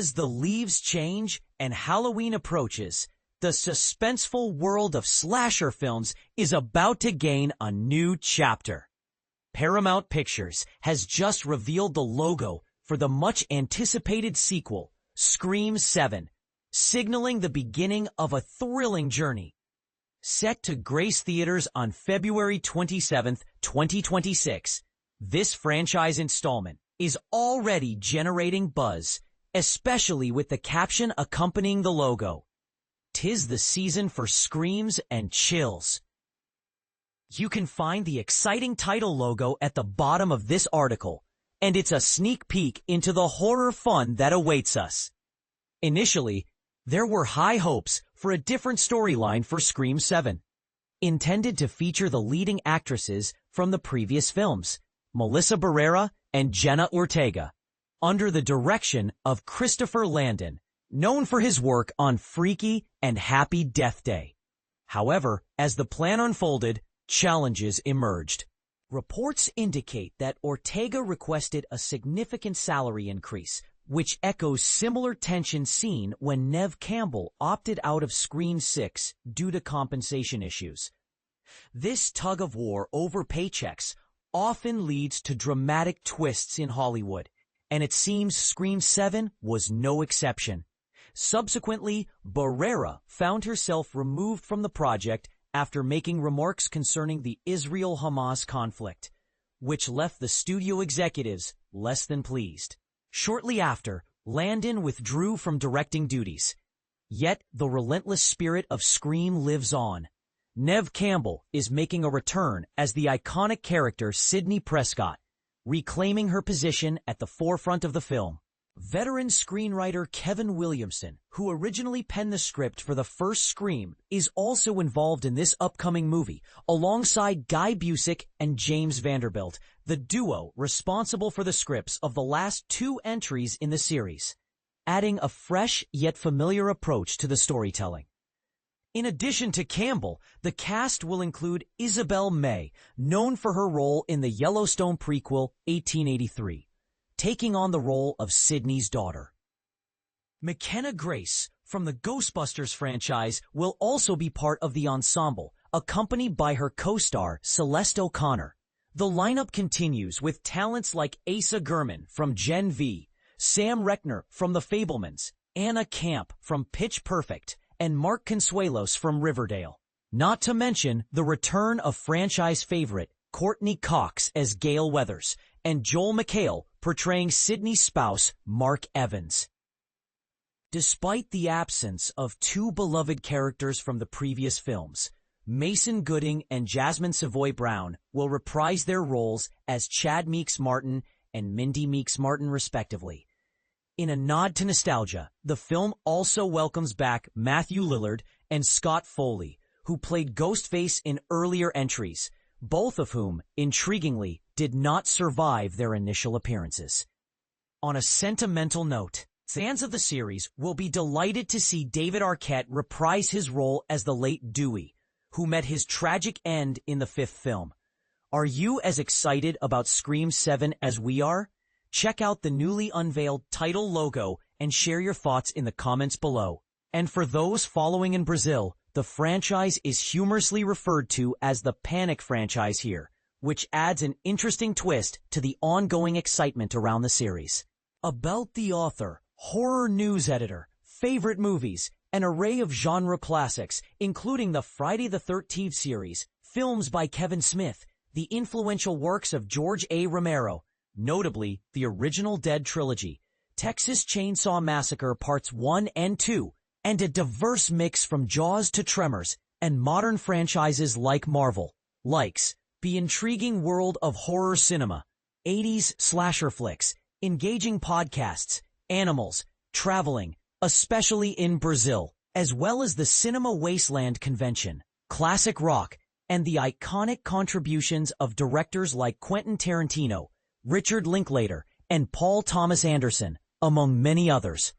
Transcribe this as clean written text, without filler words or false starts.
As the leaves change and Halloween approaches, the suspenseful world of slasher films is about to gain a new chapter. Paramount Pictures has just revealed the logo for the much-anticipated sequel, Scream 7, signaling the beginning of a thrilling journey. Set to grace theaters on February 27, 2026, this franchise installment is already generating buzz, especially with the caption accompanying the logo. "'Tis the season for screams and chills." You can find the exciting title logo at the bottom of this article, and it's a sneak peek into the horror fun that awaits us. Initially, there were high hopes for a different storyline for Scream 7, intended to feature the leading actresses from the previous films, Melissa Barrera and Jenna Ortega, under the direction of Christopher Landon, known for his work on Freaky and Happy Death Day. However, as the plan unfolded, challenges emerged. Reports indicate that Ortega requested a significant salary increase, which echoes similar tension seen when Neve Campbell opted out of Scream 6 due to compensation issues. This tug-of-war over paychecks often leads to dramatic twists in Hollywood, and it seems Scream 7 was no exception. Subsequently, Barrera found herself removed from the project after making remarks concerning the Israel-Hamas conflict, which left the studio executives less than pleased. Shortly after, Landon withdrew from directing duties. Yet the relentless spirit of Scream lives on. Neve Campbell is making a return as the iconic character Sidney Prescott, reclaiming her position at the forefront of the film. Veteran screenwriter Kevin Williamson, who originally penned the script for the first Scream, is also involved in this upcoming movie, alongside Guy Busick and James Vanderbilt, the duo responsible for the scripts of the last two entries in the series, adding a fresh yet familiar approach to the storytelling. In addition to Campbell, the cast will include Isabel May, known for her role in the Yellowstone prequel 1883. Taking on the role of Sidney's daughter. Mckenna Grace from the Ghostbusters franchise will also be part of the ensemble, accompanied by her co-star Celeste O'Connor. The lineup continues with talents like Asa Gurman from Gen V, Sam Reckner from The Fabelmans, Anna Camp from Pitch Perfect, and Mark Consuelos from Riverdale. Not to mention the return of franchise favorite Courtney Cox as Gale Weathers, and Joel McHale portraying Sidney's spouse, Mark Evans. Despite the absence of two beloved characters from the previous films, Mason Gooding and Jasmine Savoy Brown will reprise their roles as Chad Meeks Martin and Mindy Meeks Martin, respectively. In a nod to nostalgia, the film also welcomes back Matthew Lillard and Scott Foley, who played Ghostface in earlier entries, both of whom, intriguingly, did not survive their initial appearances. On a sentimental note, fans of the series will be delighted to see David Arquette reprise his role as the late Dewey, who met his tragic end in the fifth film. Are you as excited about Scream 7 as we are? Check out the newly unveiled title logo and share your thoughts in the comments below. And for those following in Brazil, the franchise is humorously referred to as the Panic franchise here, which adds an interesting twist to the ongoing excitement around the series. About the author, horror news editor, favorite movies, an array of genre classics, including the Friday the 13th series, films by Kevin Smith, the influential works of George A. Romero, notably the original Dead trilogy, Texas Chainsaw Massacre Parts 1 and 2, and a diverse mix from Jaws to Tremors and modern franchises like Marvel, likes the intriguing world of horror cinema, 80s slasher flicks, engaging podcasts, animals, traveling, especially in Brazil, as well as the Cinema Wasteland convention, classic rock, and the iconic contributions of directors like Quentin Tarantino, Richard Linklater, and Paul Thomas Anderson, among many others.